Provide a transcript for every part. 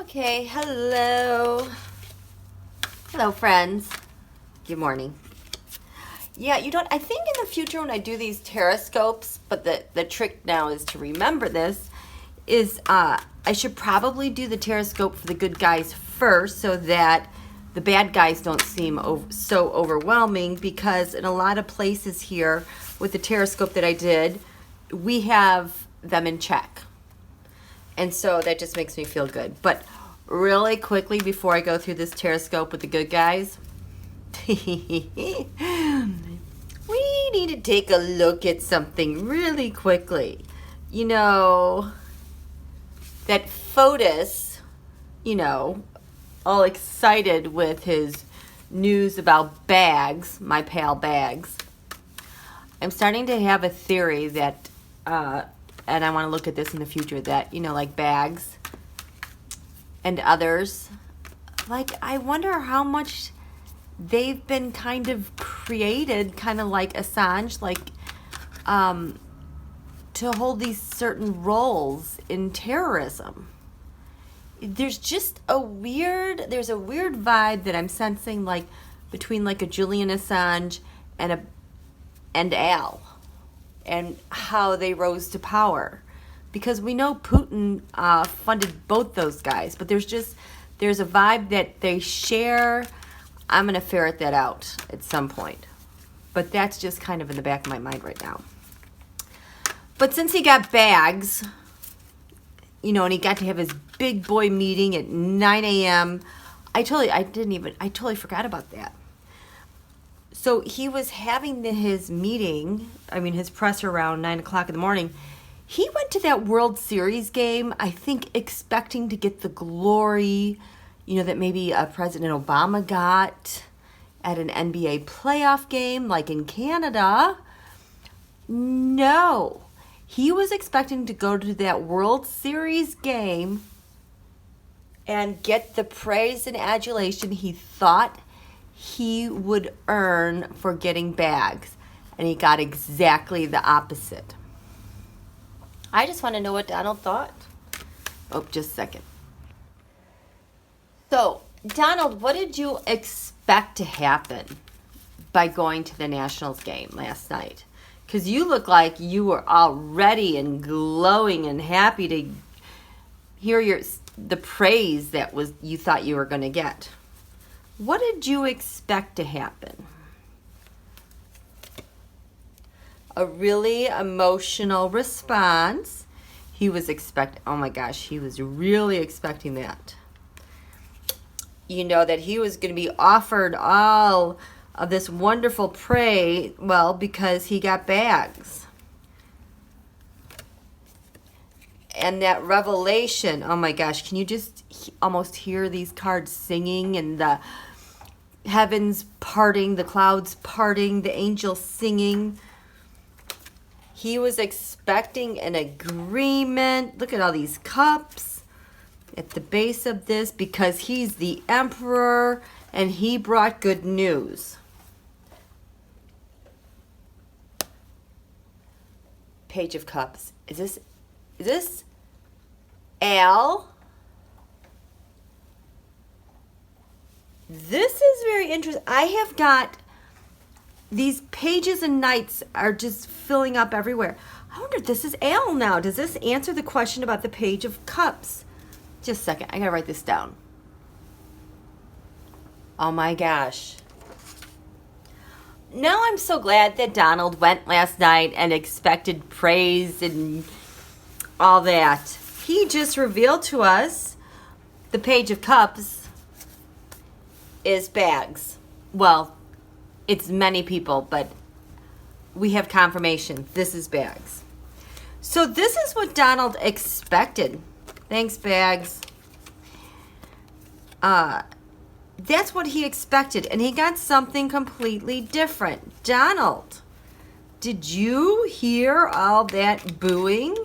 Okay, hello. Hello, friends. Good morning. Yeah, I think in the future when I do these Tarotscopes, but the trick now is to remember this, is I should probably do the Tarotscope for the good guys first so that the bad guys don't seem so overwhelming, because in a lot of places here with the Tarotscope that I did, we have them in check. And so that just makes me feel good. But really quickly, before I go through this Tarotscope with the good guys, we need to take a look at something really quickly. You know, that Fotis, all excited with his news about bags, my pal Bags. I'm starting to have a theory that, and I want to look at this in the future, that, like Bags and others, I wonder how much they've been kind of created, kind of like Assange, to hold these certain roles in terrorism. There's a weird vibe that I'm sensing, between a Julian Assange and Al, and how they rose to power, because we know Putin funded both those guys, but there's a vibe that they share. I'm going to ferret that out at some point, but that's just kind of in the back of my mind right now. But since he got Bags, and he got to have his big boy meeting at 9 a.m., I totally forgot about that. So he was having his meeting, his presser around 9 o'clock in the morning. He went to that World Series game, I think expecting to get the glory, that maybe President Obama got at an NBA playoff game, like in Canada. No, he was expecting to go to that World Series game and get the praise and adulation he thought he would earn for getting Bags, and he got exactly the opposite. I just want to know what Donald thought. Oh, just a second. So, Donald, what did you expect to happen by going to the Nationals game last night? Because you look like you were all ready and glowing and happy to hear the praise that you thought you were going to get. What did you expect to happen? A really emotional response. He was oh my gosh, he was really expecting that. That he was going to be offered all of this wonderful praise, because he got Bags. And that revelation, oh my gosh, can you just almost hear these cards singing, and the heavens parting, the clouds parting, the angels singing? He was expecting an agreement. Look at all these cups at the base of this, because he's the emperor and he brought good news. Page of Cups. Is this Al? This is very interesting. I have got these pages and knights are just filling up everywhere. I wonder if this is Al now. Does this answer the question about the Page of Cups? Just a second. I gotta write this down. Oh my gosh. Now I'm so glad that Donald went last night and expected praise and all that. He just revealed to us the Page of Cups is Bags. Well, it's many people, but we have confirmation. This is Bags. So this is what Donald expected. Thanks, Bags. That's what he expected, and he got something completely different. Donald, did you hear all that booing?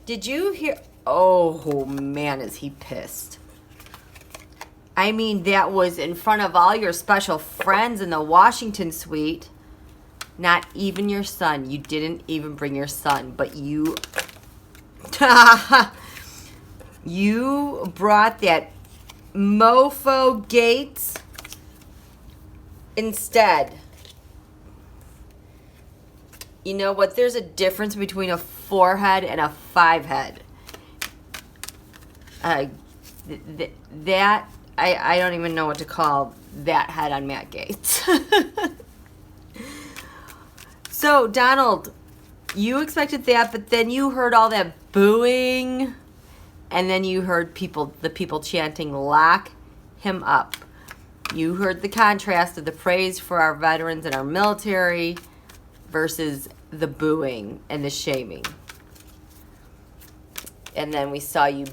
Did you hear? Oh, man, is he pissed. That was in front of all your special friends in the Washington suite. Not even your son. You didn't even bring your son, but you You brought that mofo Gates instead. You know what? There's a difference between a 4-head and a 5-head. That I don't even know what to call that head on Matt Gaetz. So, Donald, you expected that, but then you heard all that booing, and then you heard the people chanting, "Lock him up." You heard the contrast of the praise for our veterans and our military versus the booing and the shaming. And then we saw you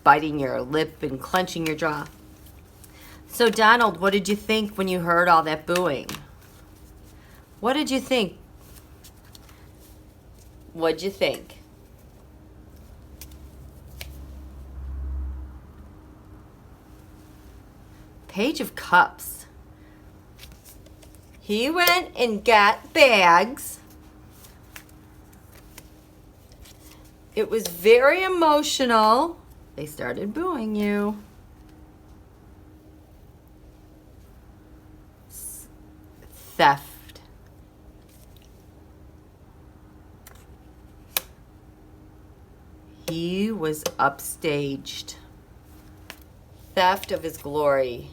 biting your lip and clenching your jaw. So, Donald, what did you think when you heard all that booing? What did you think? What'd you think? Page of Cups. He went and got bags. It was very emotional. They started booing you. Theft. He was upstaged. Theft of his glory.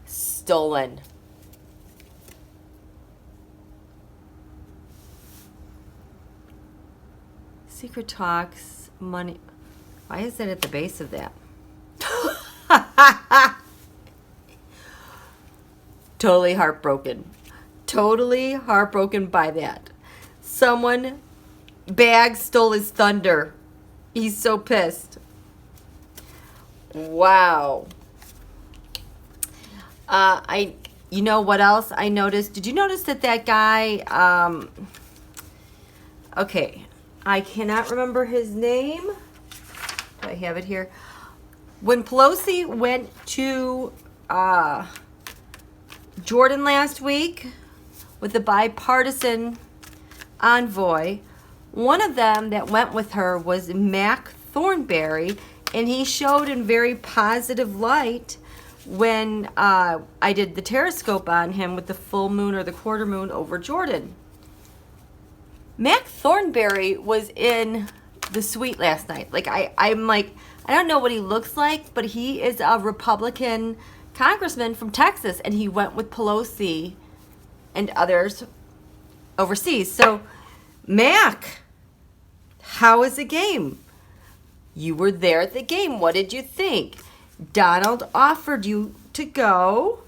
Stolen. Secret talks, money. Why is it at the base of that? Totally heartbroken. Totally heartbroken by that. Someone, Bag stole his thunder. He's so pissed. Wow. You know what else I noticed? Did you notice that guy, okay, I cannot remember his name. Do I have it here? When Pelosi went to Jordan last week with the bipartisan envoy, one of them that went with her was Mac Thornberry, and he showed in very positive light when I did the Tarotscope on him with the full moon or the quarter moon over Jordan. Mac Thornberry was in the suite last night. I'm like, I don't know what he looks like, but he is a Republican congressman from Texas, and he went with Pelosi and others overseas. So, Mac, how was the game? You were there at the game. What did you think? Donald offered you to go.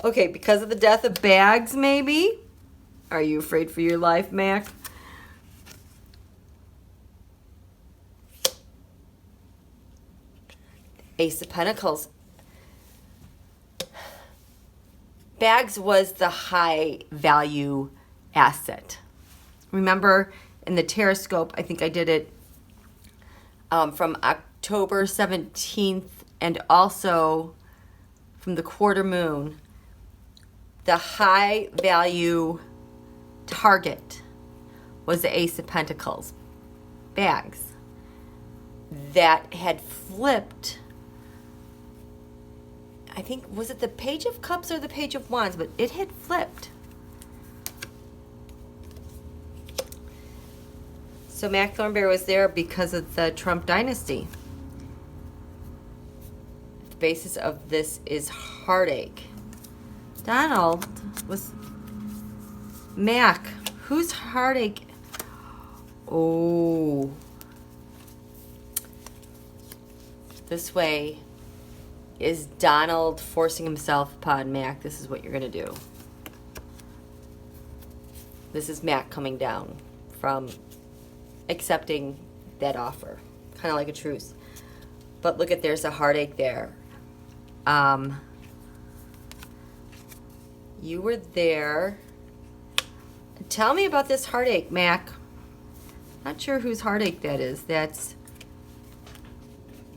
Okay, because of the death of Bags, maybe? Are you afraid for your life, Mac? Ace of Pentacles. Bags was the high value asset. Remember in the Tarotscope, I think I did it from October 17th and also from the quarter moon. The high value target was the Ace of Pentacles. Bags. That had flipped. I think, was it the Page of Cups or the Page of Wands? But it had flipped. So Mac Thornberry was there because of the Trump dynasty. The basis of this is heartache. Donald was... Mac, whose heartache? Oh. This way is Donald forcing himself upon Mac. This is what you're going to do. This is Mac coming down from accepting that offer. Kind of like a truce. But look at, there's a heartache there. You were there. Tell me about this heartache, Mac. Not sure whose heartache that is. That's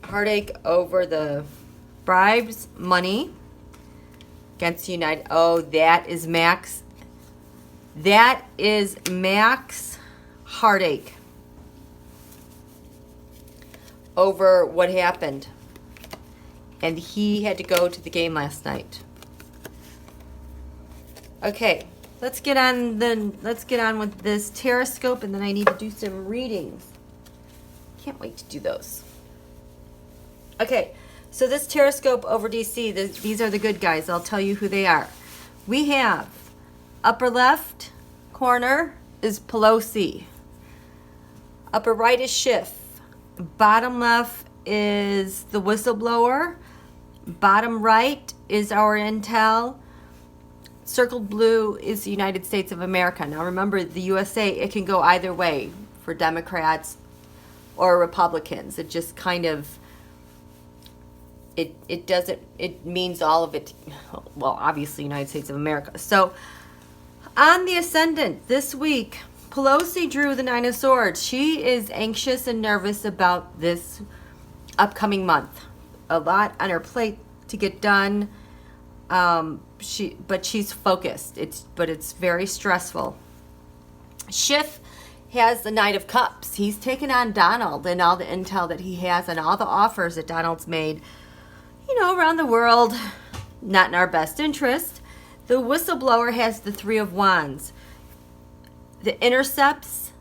heartache over the bribes, money against United. Oh, that is Mac's. That is Mac's heartache over what happened. And he had to go to the game last night. Okay, let's get on with this Tarotscope, and then I need to do some readings. Can't wait to do those. Okay, so this Tarotscope over DC, these are the good guys. I'll tell you who they are. We have upper left corner is Pelosi. Upper right is Schiff. Bottom left is the whistleblower. Bottom right is our intel. Circled blue is the United States of America. Now remember, the USA, it can go either way for Democrats or Republicans. It just kind of, it doesn't, it means all of it, well, obviously United States of America. So on the ascendant this week, Pelosi drew the Nine of Swords. She is anxious and nervous about this upcoming month. A lot on her plate to get done. But she's focused. It's very stressful. Schiff has the Knight of Cups. He's taken on Donald and all the intel that he has and all the offers that Donald's made, around the world. Not in our best interest. The whistleblower has the Three of Wands. The intercepts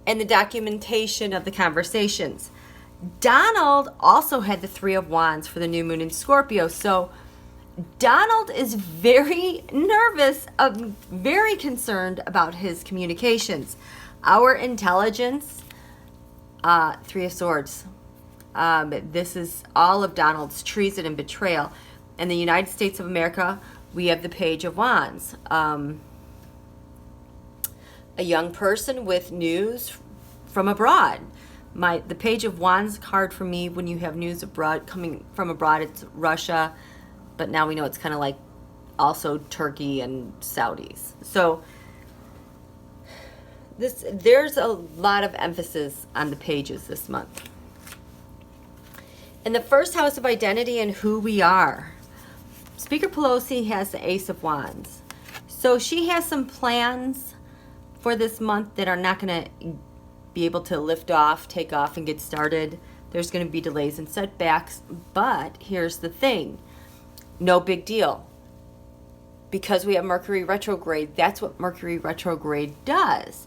and the documentation of the conversations. Donald also had the Three of Wands for the new moon in Scorpio. So Donald is very nervous, very concerned about his communications. Our intelligence, Three of Swords. This is all of Donald's treason and betrayal. In the United States of America, we have the Page of Wands. A young person with news from abroad. The Page of Wands card for me, when you have news abroad, coming from abroad, it's Russia, but now we know it's kind of like also Turkey and Saudis. So there's a lot of emphasis on the pages this month. In the first house of identity and who we are, Speaker Pelosi has the Ace of Wands. So she has some plans for this month that are not going to be able to lift off, take off, and get started. There's going to be delays and setbacks, but here's the thing. No big deal. Because we have Mercury retrograde, that's what Mercury retrograde does.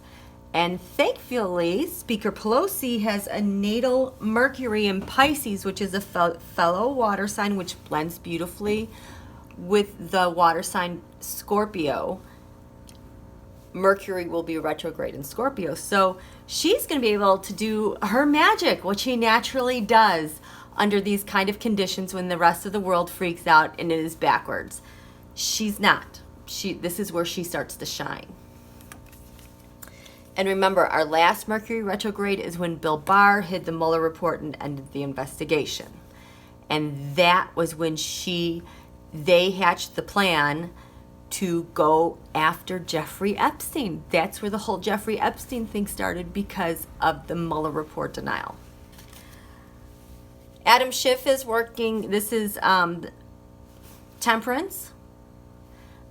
And thankfully, Speaker Pelosi has a natal Mercury in Pisces, which is a fellow water sign, which blends beautifully with the water sign Scorpio. Mercury will be retrograde in Scorpio. So she's going to be able to do her magic, what she naturally does under these kind of conditions when the rest of the world freaks out and it is backwards. She's not. This is where she starts to shine. And remember, our last Mercury retrograde is when Bill Barr hid the Mueller report and ended the investigation. And that was when they hatched the plan to go after Jeffrey Epstein. That's where the whole Jeffrey Epstein thing started, because of the Mueller report denial. Adam Schiff is working, this is Temperance,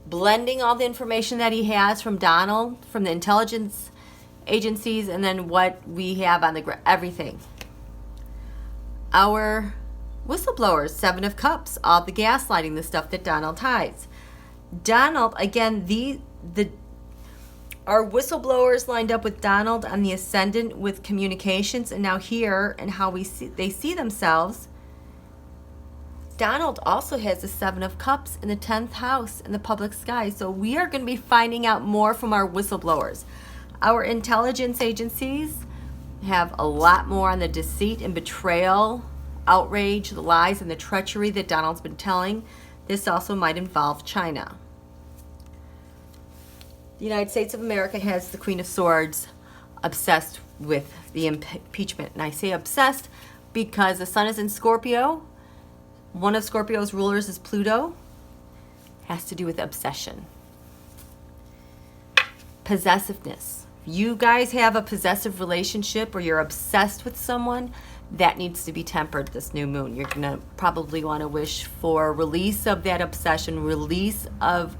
blending all the information that he has from Donald, from the intelligence agencies, and then what we have on the everything. Our whistleblowers, Seven of Cups, all the gaslighting, the stuff that Donald hides. Donald, again, our whistleblowers lined up with Donald on the ascendant with communications, and now here and how they see themselves. Donald also has the Seven of Cups in the 10th house in the public sky. So we are going to be finding out more from our whistleblowers. Our intelligence agencies have a lot more on the deceit and betrayal, outrage, the lies, and the treachery that Donald's been telling. This also might involve China. The United States of America has the Queen of Swords, obsessed with the impeachment. And I say obsessed because the sun is in Scorpio. One of Scorpio's rulers is Pluto. Has to do with obsession. Possessiveness. You guys have a possessive relationship or you're obsessed with someone, that needs to be tempered this new moon. You're going to probably want to wish for release of that obsession, release of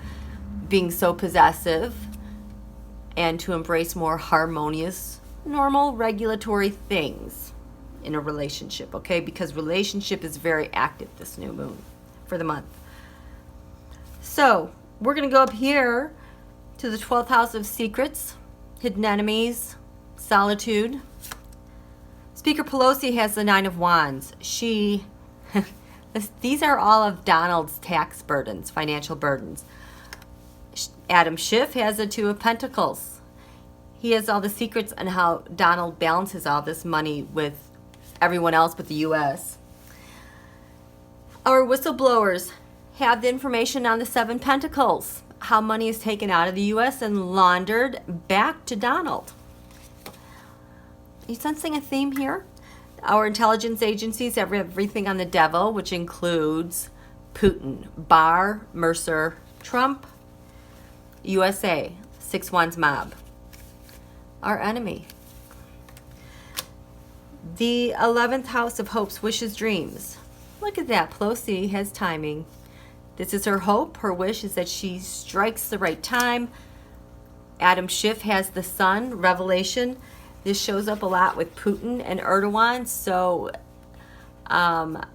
being so possessive. and to embrace more harmonious, normal, regulatory things in a relationship, okay? Because relationship is very active this new moon for the month. So we're going to go up here to the 12th house of secrets, hidden enemies, solitude. Speaker Pelosi has the 9 of Wands. These are all of Donald's tax burdens, financial burdens. Adam Schiff has the 2 of Pentacles. He has all the secrets on how Donald balances all this money with everyone else but the U.S. Our whistleblowers have the information on the 7 Pentacles, how money is taken out of the U.S. and laundered back to Donald. Are you sensing a theme here? Our intelligence agencies have everything on the devil, which includes Putin, Barr, Mercer, Trump, USA, 6 Wands mob. Our enemy. The 11th house of hopes, wishes, dreams. Look at that. Pelosi has timing. This is her hope. Her wish is that she strikes the right time. Adam Schiff has the sun, revelation. This shows up a lot with Putin and Erdogan. So Adam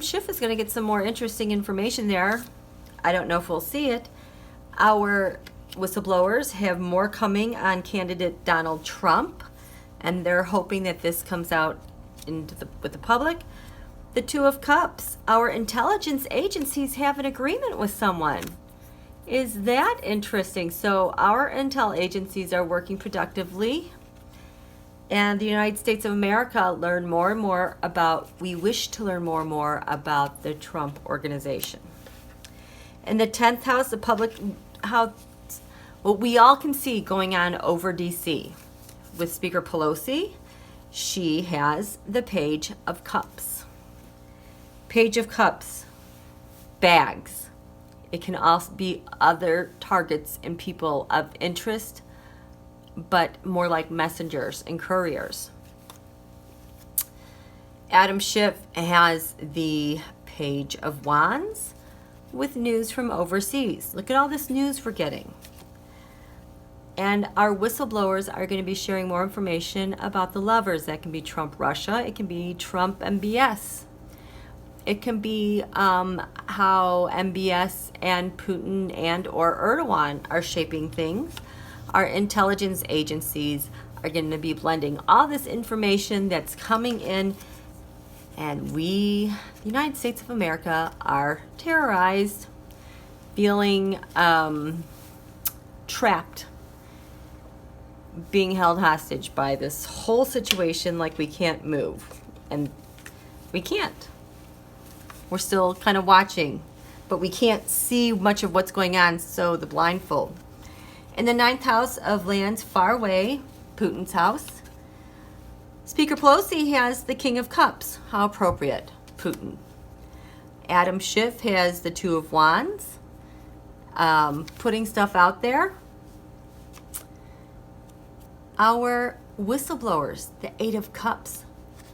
Schiff is going to get some more interesting information there. I don't know if we'll see it. Our whistleblowers have more coming on candidate Donald Trump, and they're hoping that this comes out with the public. The 2 of Cups, our intelligence agencies have an agreement with someone. Is that interesting? So our intel agencies are working productively, and the United States of America learn more and more about, we wish to learn more and more about the Trump organization. In the 10th house, the public, what we all can see going on over DC with Speaker Pelosi, she has the Page of Cups. Page of Cups, bags. It can also be other targets and people of interest, but more like messengers and couriers. Adam Schiff has the Page of Wands with news from overseas. Look at all this news we're getting. And our whistleblowers are going to be sharing more information about the lovers. That can be Trump Russia. It can be Trump MBS. It can be how MBS and Putin and or Erdogan are shaping things. Our intelligence agencies are going to be blending all this information that's coming in, and we, the United States of America, are terrorized, feeling trapped, being held hostage by this whole situation, like we can't move. And we can't. We're still kind of watching, but we can't see much of what's going on, so the blindfold. In the 9th house of lands far away, Putin's house, Speaker Pelosi has the King of Cups. How appropriate, Putin. Adam Schiff has the 2 of Wands, putting stuff out there. Our whistleblowers, the 8 of Cups,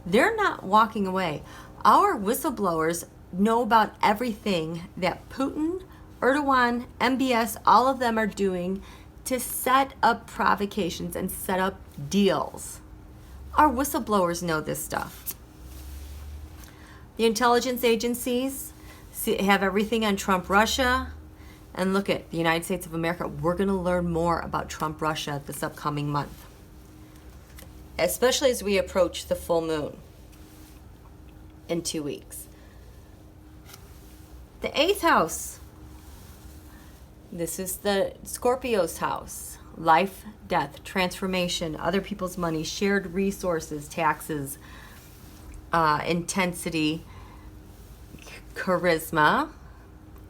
they're not walking away. Our whistleblowers know about everything that Putin, Erdogan, MBS, all of them are doing to set up provocations and set up deals. Our whistleblowers know this stuff. The intelligence agencies have everything on Trump Russia. And look at the United States of America. We're going to learn more about Trump Russia this upcoming month, especially as we approach the full moon in 2 weeks. The 8th house. This is the Scorpio's house. Life, death, transformation, other people's money, shared resources, taxes, intensity, charisma,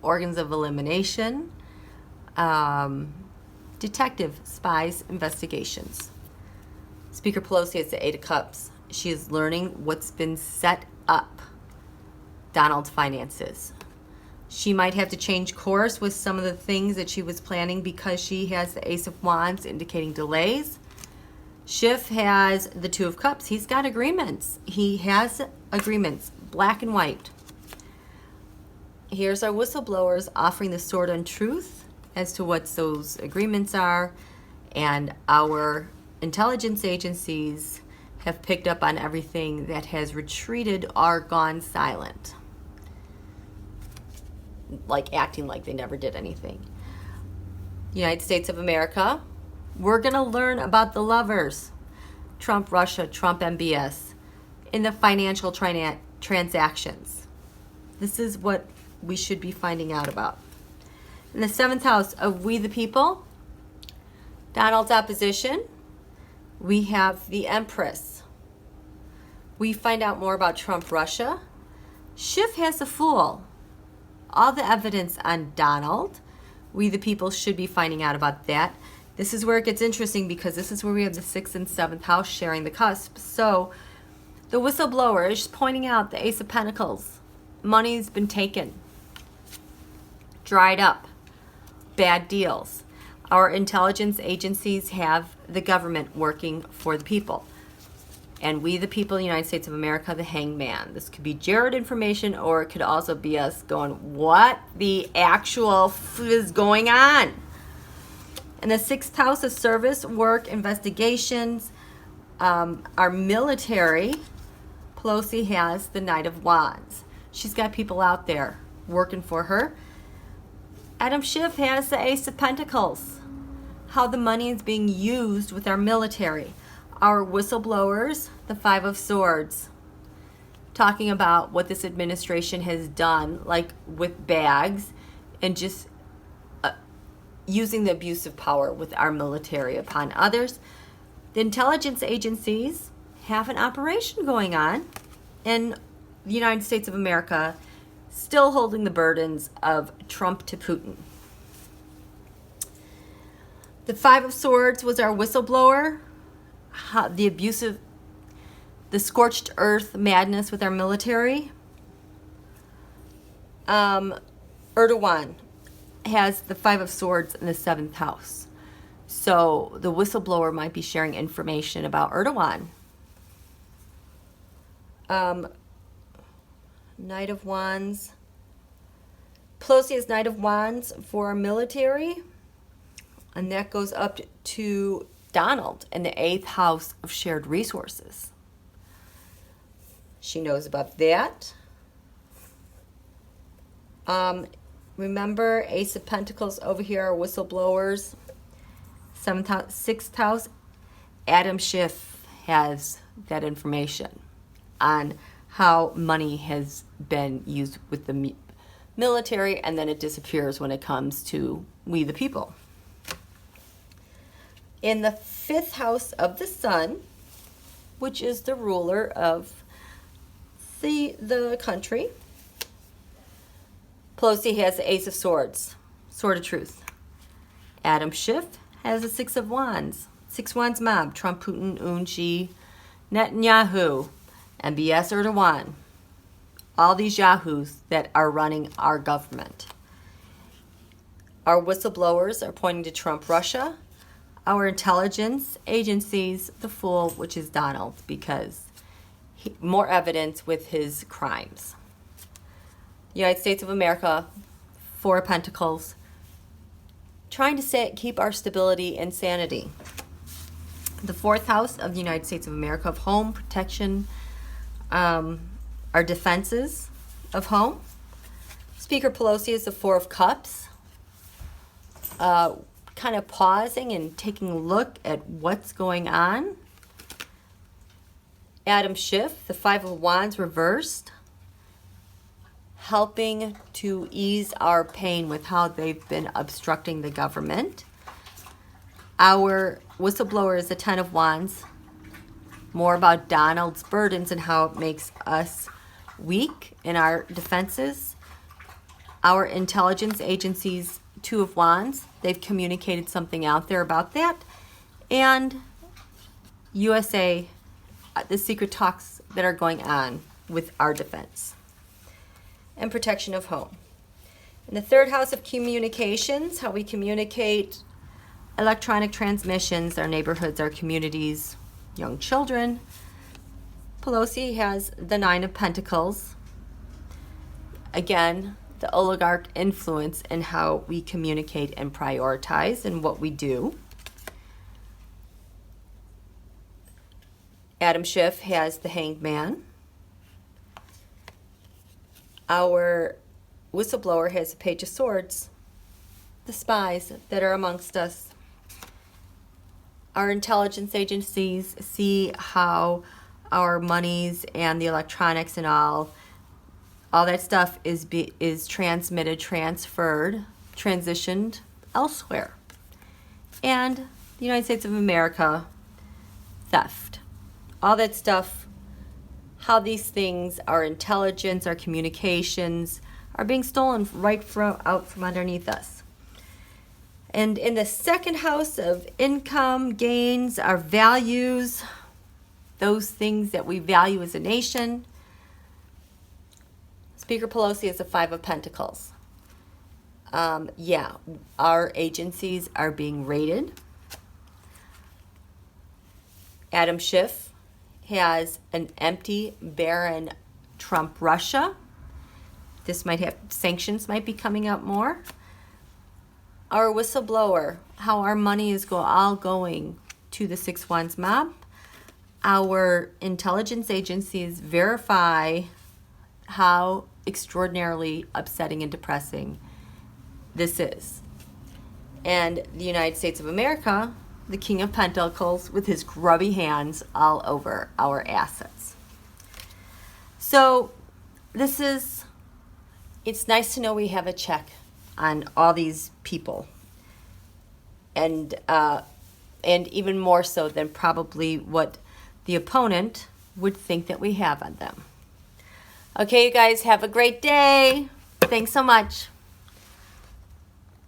organs of elimination, detective, spies, investigations. Speaker Pelosi has the 8 of Cups. She is learning what's been set up. Donald's finances. She might have to change course with some of the things that she was planning because she has the Ace of Wands indicating delays. Schiff has the 2 of Cups. He's got agreements. He has agreements, black and white. Here's our whistleblowers offering the sword on truth as to what those agreements are. And our intelligence agencies have picked up on everything that has retreated or gone silent, like acting like they never did anything. United States of America, we're going to learn about the lovers, Trump, Russia, Trump, MBS, in the financial transactions. This is what we should be finding out about. In the 7th house of We the People, Donald's opposition, we have the Empress. We find out more about Trump, Russia. Schiff has the Fool. All the evidence on Donald. We the People should be finding out about that. This is where it gets interesting because this is where we have the 6th and 7th house sharing the cusp. So the whistleblower is pointing out the Ace of Pentacles. Money's been taken, dried up, bad deals. Our intelligence agencies have the government working for the people. And we, the people of the United States of America, the hangman. This could be Jared information, or it could also be us going, what the actual is going on? In the 6th house of service, work, investigations, our military, Pelosi has the Knight of Wands. She's got people out there working for her. Adam Schiff has the Ace of Pentacles. How the money is being used with our military. Our whistleblowers, the 5 of Swords. Talking about what this administration has done, like with bags, and just using the abuse of power with our military upon others. The intelligence agencies have an operation going on in the United States of America, still holding the burdens of Trump to Putin. The 5 of Swords was our whistleblower. The abusive, the scorched earth madness with our military. Erdogan has the 5 of Swords in the 7th house. So the whistleblower might be sharing information about Erdogan. Knight of Wands. Pelosi is Knight of Wands for our military. And that goes up to Donald in the 8th house of shared resources. She knows about that. Remember, Ace of Pentacles over here are whistleblowers. 7th house, 6th house. Adam Schiff has that information on how money has been used with the military, and then it disappears when it comes to we the people. In the 5th house of the Sun, which is the ruler of the country, Pelosi has the Ace of Swords, Sword of Truth. Adam Schiff has the 6 of Wands, 6 Wands mob, Trump, Putin, Unchi, Netanyahu, MBS, Erdogan. All these yahoos that are running our government. Our whistleblowers are pointing to Trump, Russia. Our intelligence agencies, the Fool, which is Donald, because more evidence with his crimes. United States of America, 4 of Pentacles, trying to keep our stability and sanity. The 4th house of the United States of America, of home protection, our defenses of home. Speaker Pelosi is the 4 of Cups. Kind of pausing and taking a look at what's going on. Adam Schiff, the 5 of Wands reversed, helping to ease our pain with how they've been obstructing the government. Our whistleblower is the 10 of Wands. More about Donald's burdens and how it makes us weak in our defenses. Our intelligence agencies, 2 of Wands. They've communicated something out there about that. And USA, the secret talks that are going on with our defense and protection of home. In the 3rd house of communications, how we communicate, electronic transmissions, our neighborhoods, our communities, young children. Pelosi has the 9 of Pentacles. Again, the oligarch influence in how we communicate and prioritize and what we do. Adam Schiff has the Hanged Man. Our whistleblower has the Page of Swords, the spies that are amongst us. Our intelligence agencies see how our monies and the electronics and all that stuff is transmitted, transferred, transitioned elsewhere. And the United States of America, theft. All that stuff, how these things, our intelligence, our communications, are being stolen out from underneath us. And in the second house of income, gains, our values, those things that we value as a nation, Speaker Pelosi is a Five of Pentacles. Our agencies are being raided. Adam Schiff has an empty, barren Trump Russia. This might have sanctions might be coming out more. Our whistleblower, how our money is all going to the 6 Wands mob. Our intelligence agencies verify how extraordinarily upsetting and depressing this is. And the United States of America, the King of Pentacles, with his grubby hands all over our assets. So it's nice to know we have a check on all these people, and even more so than probably what the opponent would think that we have on them. Okay, you guys, have a great day. Thanks so much.